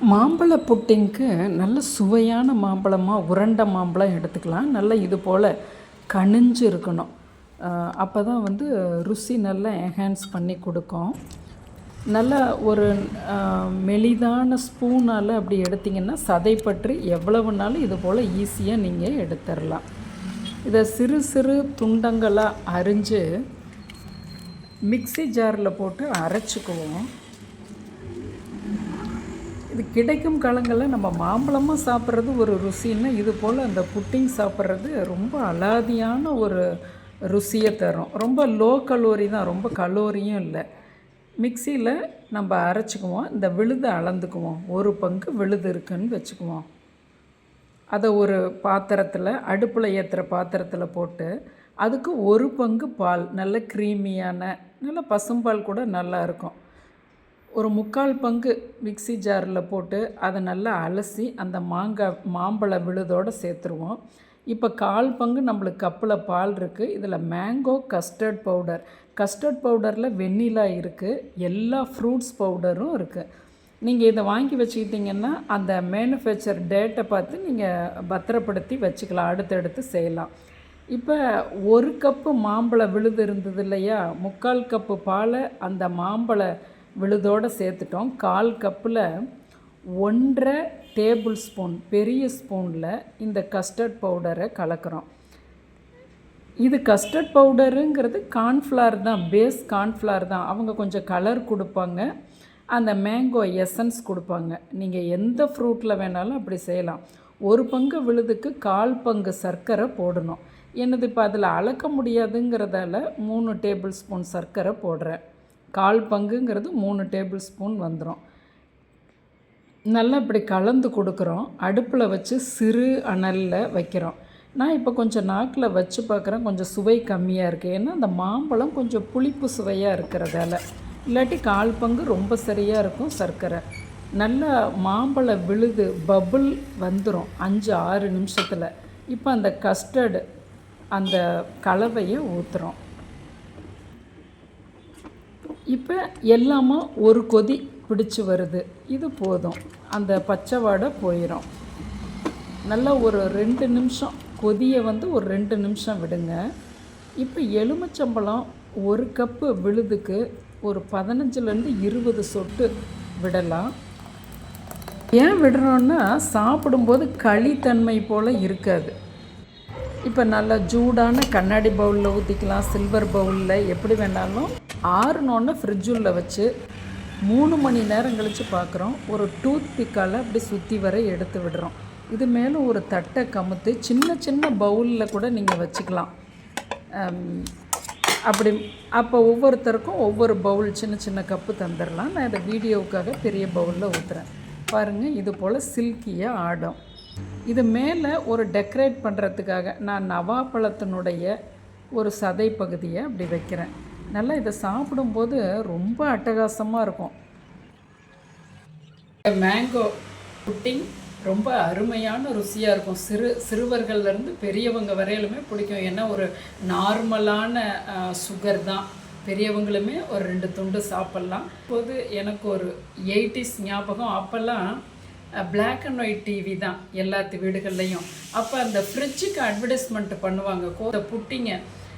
மாம்பழ புட்டிங்க்கு நல்ல சுவையான மாம்பழமாக உருண்டை மாம்பழம் எடுத்துக்கலாம். நல்லா இது போல் கனிஞ்சு இருக்கணும். அப்போ தான் ருசி நல்லா என்ஹான்ஸ் பண்ணி கொடுக்கும். நல்லா ஒரு மெலிதான ஸ்பூனால் அப்படி எடுத்திங்கன்னா சதை பற்றி எவ்வளவுனாலும் இது போல் ஈஸியாக நீங்கள் எடுத்துடலாம். இதை சிறு சிறு துண்டங்களாக அரிஞ்சு மிக்ஸி ஜாரில் போட்டு அரைச்சிக்குவோம். இது கிடைக்கும் காலங்களில் நம்ம மாம்பழமாக சாப்பிட்றது ஒரு ருசின்னா, இது போல் அந்த புட்டிங் சாப்பிட்றது ரொம்ப அலாதியான ஒரு ருசியை தரும். ரொம்ப லோ கலோரி தான், ரொம்ப கலோரியும் இல்லை. மிக்சியில் நம்ம அரைச்சிக்குவோம். இந்த விழுதை அளந்துக்குவோம். ஒரு பங்கு விழுது இருக்குதுன்னு வச்சுக்குவோம். அதை ஒரு பாத்திரத்தில், அடுப்பில் ஏற்றுற பாத்திரத்தில் போட்டு அதுக்கு ஒரு பங்கு பால், நல்ல க்ரீமியான நல்ல பசும்பால் கூட நல்லாயிருக்கும். ஒரு 3/4 பங்கு மிக்ஸி ஜாரில் போட்டு அதை நல்லா அலசி அந்த மாம்பழ விழுதோடு சேர்த்துருவோம். இப்போ 1/4 பங்கு நம்மளுக்கு கப்பில் பால் இருக்குது. இதில் மேங்கோ கஸ்டர்ட் பவுடர், கஸ்டர்ட் பவுடரில் வெண்ணிலா இருக்குது, எல்லா ஃப்ரூட்ஸ் பவுடரும் இருக்குது. நீங்கள் இதை வாங்கி வச்சுக்கிட்டிங்கன்னா அந்த மேனுஃபேக்சர் டேட்டை பார்த்து நீங்கள் பத்திரப்படுத்தி வச்சுக்கலாம், அடுத்தடுத்து செய்யலாம். இப்போ 1 கப்பு மாம்பழ விழுது இருந்தது இல்லையா, 3/4 கப்பு பாலை அந்த மாம்பழ விழுதோடு சேர்த்துட்டோம். 1/4 கப்பில் 1.5 டேபிள் ஸ்பூன் பெரிய ஸ்பூனில் இந்த கஸ்டர்ட் பவுடரை கலக்கிறோம். இது கஸ்டர்ட் பவுடருங்கிறது கார்ன்ஃப்ளவர் தான், பேஸ் கார்ன்ஃப்ளவர் தான். அவங்க கொஞ்சம் கலர் கொடுப்பாங்க, அந்த மேங்கோ எசன்ஸ் கொடுப்பாங்க. நீங்கள் எந்த ஃப்ரூட்டில் வேணாலும் அப்படி செய்யலாம். 1 பங்கு விழுதுக்கு 1/4 பங்கு சர்க்கரை போடணும். என்னது இப்போ அதில் அளக்க முடியாதுங்கிறதால 3 டேபிள் ஸ்பூன் சர்க்கரை போடுறேன். 1/4 பங்குங்கிறது 3 டேபிள் ஸ்பூன் வந்துடும். நல்லா இப்படி கலந்து கொடுக்குறோம். அடுப்பில் வச்சு சிறு அனலில் வைக்கிறோம். நான் இப்போ கொஞ்சம் நாக்கில் வச்சு பார்க்குறேன், கொஞ்சம் சுவை கம்மியாக இருக்குது. ஏன்னா அந்த மாம்பழம் கொஞ்சம் புளிப்பு சுவையாக இருக்கிறதால. இல்லாட்டி 1/4 பங்கு ரொம்ப சரியாக இருக்கும் சர்க்கரை. நல்லா மாம்பழ விழுது பபுள் வந்துடும் 5-6 நிமிஷத்தில். இப்போ அந்த கஸ்டர்டு அந்த கலவையை ஊற்றுறோம். இப்போ எல்லாமே ஒரு கொதி பிடிச்சி வருது. இது போதும், அந்த பச்சை வாடை போயிடும். நல்லா ஒரு 2 நிமிஷம் கொதியை ஒரு 2 நிமிஷம் விடுங்க. இப்போ எலுமிச்சம்பழம் 1 கப்பு விழுதுக்கு ஒரு 15லேருந்து 20 சொட்டு விடலாம். ஏன் விடுறோன்னா, சாப்பிடும்போது களித்தன்மை போல் இருக்காது. இப்போ நல்லா சூடான கண்ணாடி பவுலில் ஊற்றிக்கலாம், சில்வர் பவுலில், எப்படி வேணாலும். ஆறுனோன்னு ஃப்ரிட்ஜுள்ள வச்சு 3 மணி நேரம் கழித்து பார்க்குறோம். ஒரு டூத் பிக்கால் அப்படி சுற்றி வர எடுத்து விடுறோம். இது மேலே ஒரு தட்டை கமுத்து சின்ன சின்ன பவுலில் கூட நீங்கள் வச்சுக்கலாம். அப்படி அப்போ ஒவ்வொருத்தருக்கும் ஒவ்வொரு பவுல் சின்ன சின்ன கப்பு தந்துடலாம். நான் இதை வீடியோவுக்காக பெரிய பவுலில் ஊற்றுறேன். பாருங்கள், இது போல் சில்கியாக ஆடும். இது மேலே ஒரு டெக்கரேட் பண்ணுறதுக்காக நான் நவாப்பழத்தினுடைய ஒரு சதை பகுதியை அப்படி வைக்கிறேன். நல்லா இதை சாப்பிடும்போது ரொம்ப அட்டகாசமாக இருக்கும். மேங்கோ புட்டிங் ரொம்ப அருமையான ருசியாக இருக்கும். சிறுவர்கள்லேருந்து பெரியவங்க வரையிலுமே பிடிக்கும். ஏன்னா ஒரு நார்மலான சுகர் தான். பெரியவங்களுமே ஒரு 2 துண்டு சாப்பிட்லாம். இப்போது எனக்கு ஒரு 80s ஞாபகம். அப்போல்லாம் பிளாக் அண்ட் ஒயிட் டிவி தான் எல்லாத்து வீடுகள்லையும். அப்போ அந்த ஃப்ரிட்ஜுக்கு அட்வர்டைஸ்மெண்ட் பண்ணுவாங்க. இந்த புட்டிங்க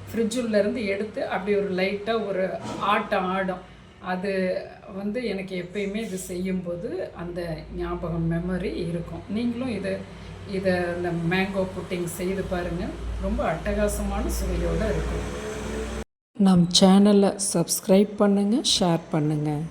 ஃப்ரிட்ஜுலேருந்து எடுத்து அப்படி ஒரு லைட்டாக ஒரு ஆட்டம் ஆடும். அது எனக்கு எப்பயுமே இது செய்யும்போது அந்த ஞாபகம் மெமரி இருக்கும். நீங்களும் இதை இந்த மேங்கோ புட்டிங் செய்து பாருங்கள். ரொம்ப அட்டகாசமான சுவையோடு இருக்கும். நம் சேனலை சப்ஸ்கிரைப் பண்ணுங்கள், ஷேர் பண்ணுங்கள்.